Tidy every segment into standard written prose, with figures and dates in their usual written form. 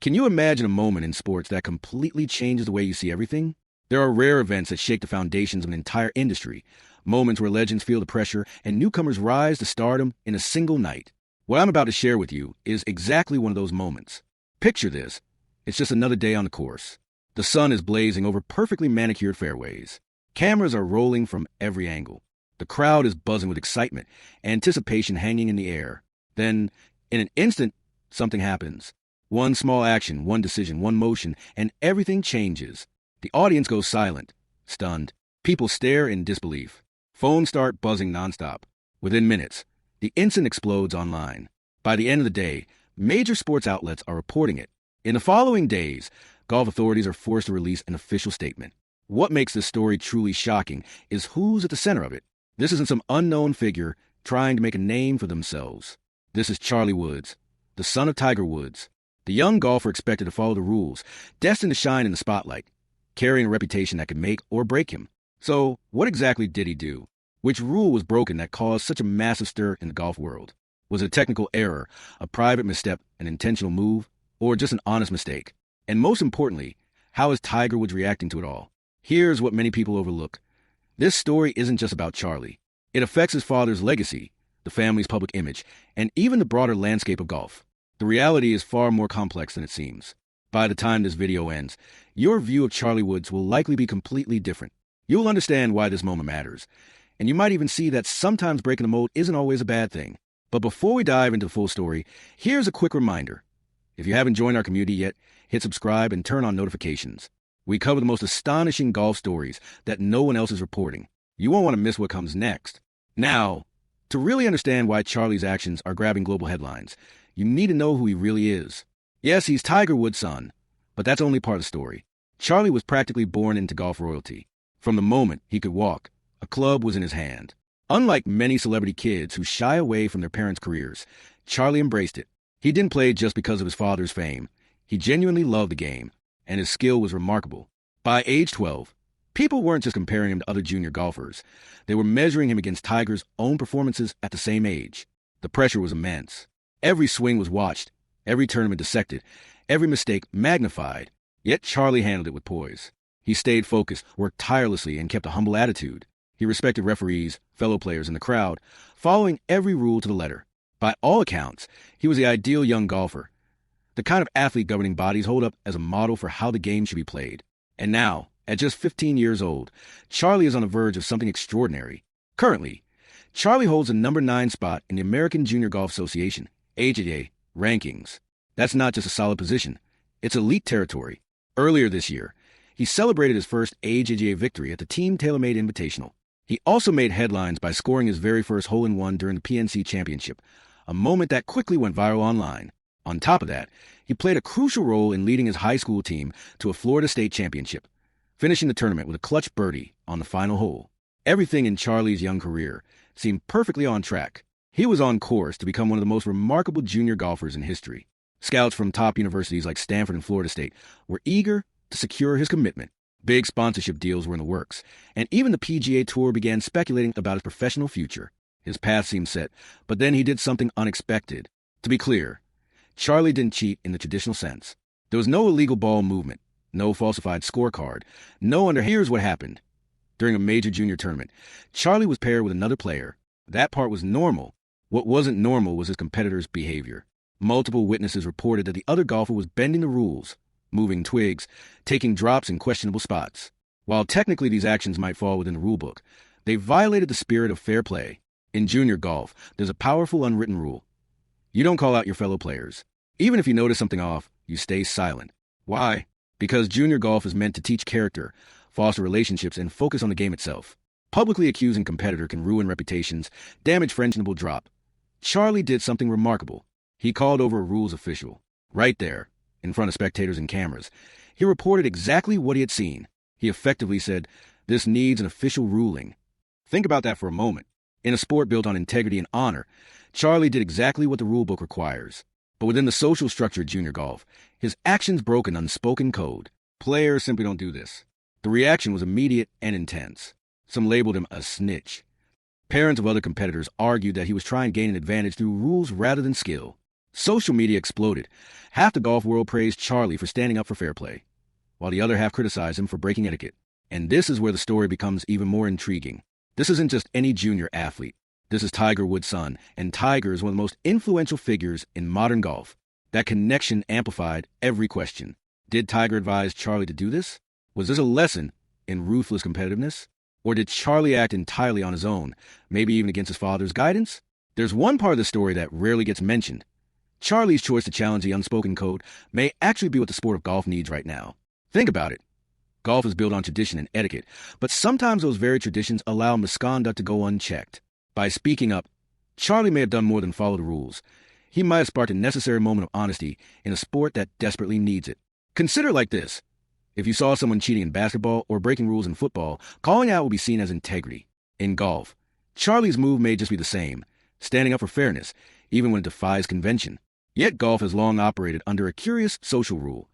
Can you imagine a moment in sports that completely changes the way you see everything? There are rare events that shake the foundations of an entire industry, moments where legends feel the pressure and newcomers rise to stardom in a single night. What I'm about to share with you is exactly one of those moments. Picture this. It's just another day on the course. The sun is blazing over perfectly manicured fairways. Cameras are rolling from every angle. The crowd is buzzing with excitement, anticipation hanging in the air. Then, in an instant, something happens. One small action, one decision, one motion, and everything changes. The audience goes silent, stunned. People stare in disbelief. Phones start buzzing nonstop. Within minutes, the incident explodes online. By the end of the day, major sports outlets are reporting it. In the following days, golf authorities are forced to release an official statement. What makes this story truly shocking is who's at the center of it. This isn't some unknown figure trying to make a name for themselves. This is Charlie Woods, the son of Tiger Woods, the young golfer expected to follow the rules, destined to shine in the spotlight, carrying a reputation that could make or break him. So, what exactly did he do? Which rule was broken that caused such a massive stir in the golf world? Was it a technical error, a private misstep, an intentional move, or just an honest mistake? And most importantly, how is Tiger Woods reacting to it all? Here's what many people overlook. This story isn't just about Charlie. It affects his father's legacy, the family's public image, and even the broader landscape of golf. The reality is far more complex than it seems. By the time this video ends, your view of Charlie Woods will likely be completely different. You'll understand why this moment matters, and you might even see that sometimes breaking the mold isn't always a bad thing. But before we dive into the full story, here's a quick reminder. If you haven't joined our community yet, hit subscribe and turn on notifications. We cover the most astonishing golf stories that no one else is reporting. You won't want to miss what comes next. Now, to really understand why Charlie's actions are grabbing global headlines, you need to know who he really is. Yes, he's Tiger Woods' son, but that's only part of the story. Charlie was practically born into golf royalty. From the moment he could walk, a club was in his hand. Unlike many celebrity kids who shy away from their parents' careers, Charlie embraced it. He didn't play just because of his father's fame. He genuinely loved the game, and his skill was remarkable. By age 12, people weren't just comparing him to other junior golfers. They were measuring him against Tiger's own performances at the same age. The pressure was immense. Every swing was watched, every tournament dissected, every mistake magnified. Yet Charlie handled it with poise. He stayed focused, worked tirelessly, and kept a humble attitude. He respected referees, fellow players, and the crowd, following every rule to the letter. By all accounts, he was the ideal young golfer, the kind of athlete governing bodies hold up as a model for how the game should be played. And now, at just 15 years old, Charlie is on the verge of something extraordinary. Currently, Charlie holds the number 9 spot in the American Junior Golf Association, AJGA, rankings. That's not just a solid position. It's elite territory. Earlier this year, he celebrated his first AJGA victory at the Team TaylorMade Invitational. He also made headlines by scoring his very first hole-in-one during the PNC Championship, a moment that quickly went viral online. On top of that, he played a crucial role in leading his high school team to a Florida State championship, finishing the tournament with a clutch birdie on the final hole. Everything in Charlie's young career seemed perfectly on track. He was on course to become one of the most remarkable junior golfers in history. Scouts from top universities like Stanford and Florida State were eager to secure his commitment. Big sponsorship deals were in the works, and even the PGA Tour began speculating about his professional future. His path seemed set, but then he did something unexpected. To be clear, Charlie didn't cheat in the traditional sense. There was no illegal ball movement, no falsified scorecard, Here's what happened. During a major junior tournament, Charlie was paired with another player. That part was normal. What wasn't normal was his competitor's behavior. Multiple witnesses reported that the other golfer was bending the rules, moving twigs, taking drops in questionable spots. While technically these actions might fall within the rulebook, they violated the spirit of fair play. In junior golf, there's a powerful unwritten rule. You don't call out your fellow players. Even if you notice something off, you stay silent. Why? Because junior golf is meant to teach character, foster relationships, and focus on the game itself. Publicly accusing a competitor can ruin reputations, damage friendships, and drop. Charlie did something remarkable. He called over a rules official. Right there, in front of spectators and cameras. He reported exactly what he had seen. He effectively said, "This needs an official ruling." Think about that for a moment. In a sport built on integrity and honor, Charlie did exactly what the rulebook requires. But within the social structure of junior golf, his actions broke an unspoken code. Players simply don't do this. The reaction was immediate and intense. Some labeled him a snitch. Parents of other competitors argued that he was trying to gain an advantage through rules rather than skill. Social media exploded. Half the golf world praised Charlie for standing up for fair play, while the other half criticized him for breaking etiquette. And this is where the story becomes even more intriguing. This isn't just any junior athlete. This is Tiger Woods' son, and Tiger is one of the most influential figures in modern golf. That connection amplified every question. Did Tiger advise Charlie to do this? Was this a lesson in ruthless competitiveness? Or did Charlie act entirely on his own, maybe even against his father's guidance? There's one part of the story that rarely gets mentioned. Charlie's choice to challenge the unspoken code may actually be what the sport of golf needs right now. Think about it. Golf is built on tradition and etiquette, but sometimes those very traditions allow misconduct to go unchecked. By speaking up, Charlie may have done more than follow the rules. He might have sparked a necessary moment of honesty in a sport that desperately needs it. Consider it like this. If you saw someone cheating in basketball or breaking rules in football, calling out would be seen as integrity. In golf, Charlie's move may just be the same, standing up for fairness, even when it defies convention. Yet golf has long operated under a curious social rule.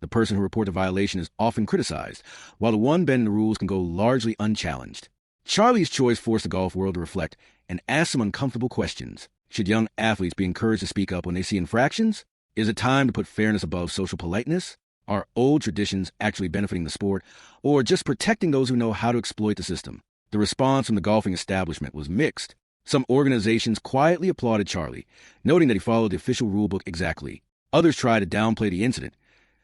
The person who reports a violation is often criticized, while the one bending the rules can go largely unchallenged. Charlie's choice forced the golf world to reflect and ask some uncomfortable questions. Should young athletes be encouraged to speak up when they see infractions? Is it time to put fairness above social politeness? Are old traditions actually benefiting the sport, or just protecting those who know how to exploit the system? The response from the golfing establishment was mixed. Some organizations quietly applauded Charlie, noting that he followed the official rulebook exactly. Others tried to downplay the incident,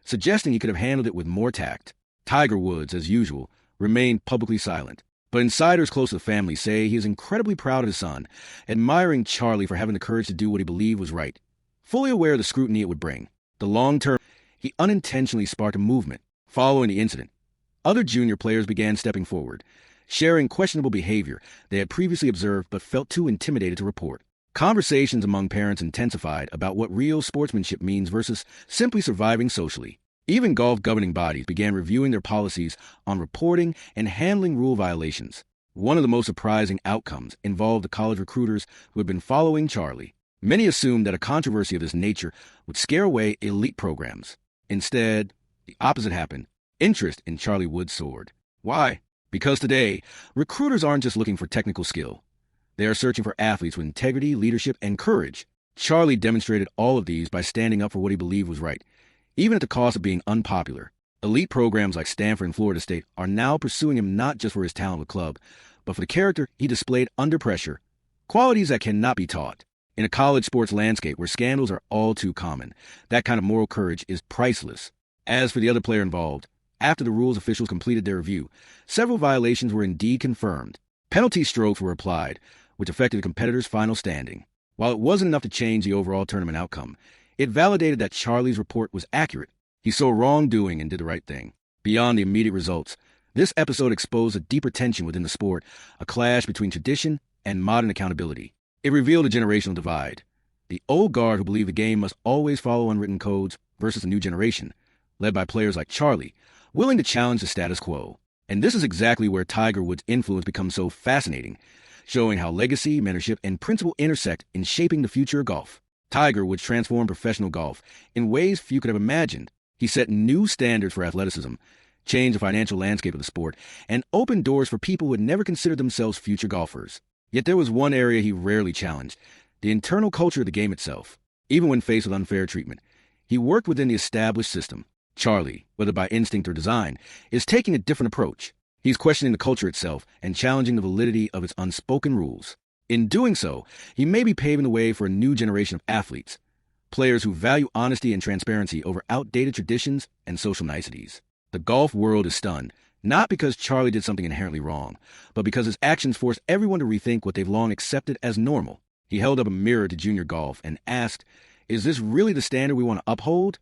suggesting he could have handled it with more tact. Tiger Woods, as usual, remained publicly silent. But insiders close to the family say he is incredibly proud of his son, admiring Charlie for having the courage to do what he believed was right. Fully aware of the scrutiny it would bring, the long-term, he unintentionally sparked a movement. Following the incident, other junior players began stepping forward, sharing questionable behavior they had previously observed but felt too intimidated to report. Conversations among parents intensified about what real sportsmanship means versus simply surviving socially. Even golf governing bodies began reviewing their policies on reporting and handling rule violations. One of the most surprising outcomes involved the college recruiters who had been following Charlie. Many assumed that a controversy of this nature would scare away elite programs. Instead, the opposite happened. Interest in Charlie Woods soared. Why? Because today, recruiters aren't just looking for technical skill. They are searching for athletes with integrity, leadership, and courage. Charlie demonstrated all of these by standing up for what he believed was right, even at the cost of being unpopular. Elite programs like Stanford and Florida State are now pursuing him not just for his talent with the club, but for the character he displayed under pressure, qualities that cannot be taught. In a college sports landscape where scandals are all too common, that kind of moral courage is priceless. As for the other player involved, after the rules officials completed their review, several violations were indeed confirmed. Penalty strokes were applied, which affected the competitor's final standing. While it wasn't enough to change the overall tournament outcome, it validated that Charlie's report was accurate. He saw wrongdoing and did the right thing. Beyond the immediate results, this episode exposed a deeper tension within the sport, a clash between tradition and modern accountability. It revealed a generational divide. The old guard who believed the game must always follow unwritten codes versus the new generation, led by players like Charlie, willing to challenge the status quo. And this is exactly where Tiger Woods' influence becomes so fascinating, showing how legacy, mentorship, and principle intersect in shaping the future of golf. Tiger Woods transformed professional golf in ways few could have imagined. He set new standards for athleticism, changed the financial landscape of the sport, and opened doors for people who had never considered themselves future golfers. Yet there was one area he rarely challenged, the internal culture of the game itself. Even when faced with unfair treatment, he worked within the established system. Charlie, whether by instinct or design, is taking a different approach. He's questioning the culture itself and challenging the validity of its unspoken rules. In doing so, he may be paving the way for a new generation of athletes, players who value honesty and transparency over outdated traditions and social niceties. The golf world is stunned, not because Charlie did something inherently wrong, but because his actions forced everyone to rethink what they've long accepted as normal. He held up a mirror to junior golf and asked, "Is this really the standard we want to uphold?"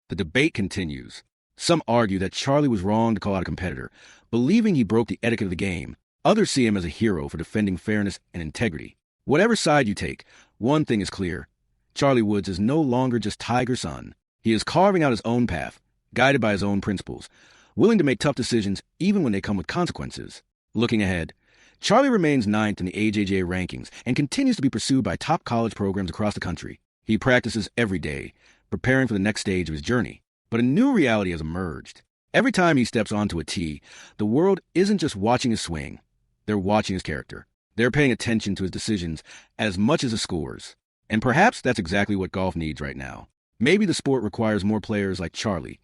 The debate continues. Some argue that Charlie was wrong to call out a competitor, believing he broke the etiquette of the game. Others see him as a hero for defending fairness and integrity. Whatever side you take, one thing is clear. Charlie Woods is no longer just Tiger's son. He is carving out his own path, guided by his own principles, willing to make tough decisions even when they come with consequences. Looking ahead, Charlie remains ninth in the AJGA rankings and continues to be pursued by top college programs across the country. He practices every day, preparing for the next stage of his journey. But a new reality has emerged. Every time he steps onto a tee, the world isn't just watching his swing. They're watching his character. They're paying attention to his decisions as much as his scores. And perhaps that's exactly what golf needs right now. Maybe the sport requires more players like Charlie,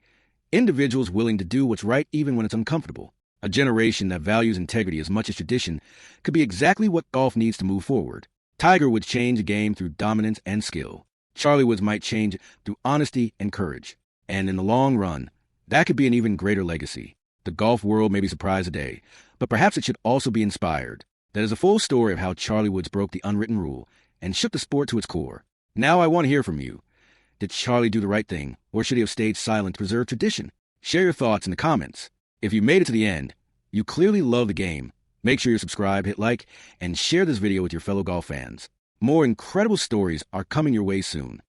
individuals willing to do what's right even when it's uncomfortable. A generation that values integrity as much as tradition could be exactly what golf needs to move forward. Tiger would change the game through dominance and skill. Charlie Woods might change it through honesty and courage. And in the long run, that could be an even greater legacy. The golf world may be surprised today, but perhaps it should also be inspired. That is a full story of how Charlie Woods broke the unwritten rule and shook the sport to its core. Now I want to hear from you. Did Charlie do the right thing, or should he have stayed silent to preserve tradition? Share your thoughts in the comments. If you made it to the end, you clearly love the game. Make sure you subscribe, hit like, and share this video with your fellow golf fans. More incredible stories are coming your way soon.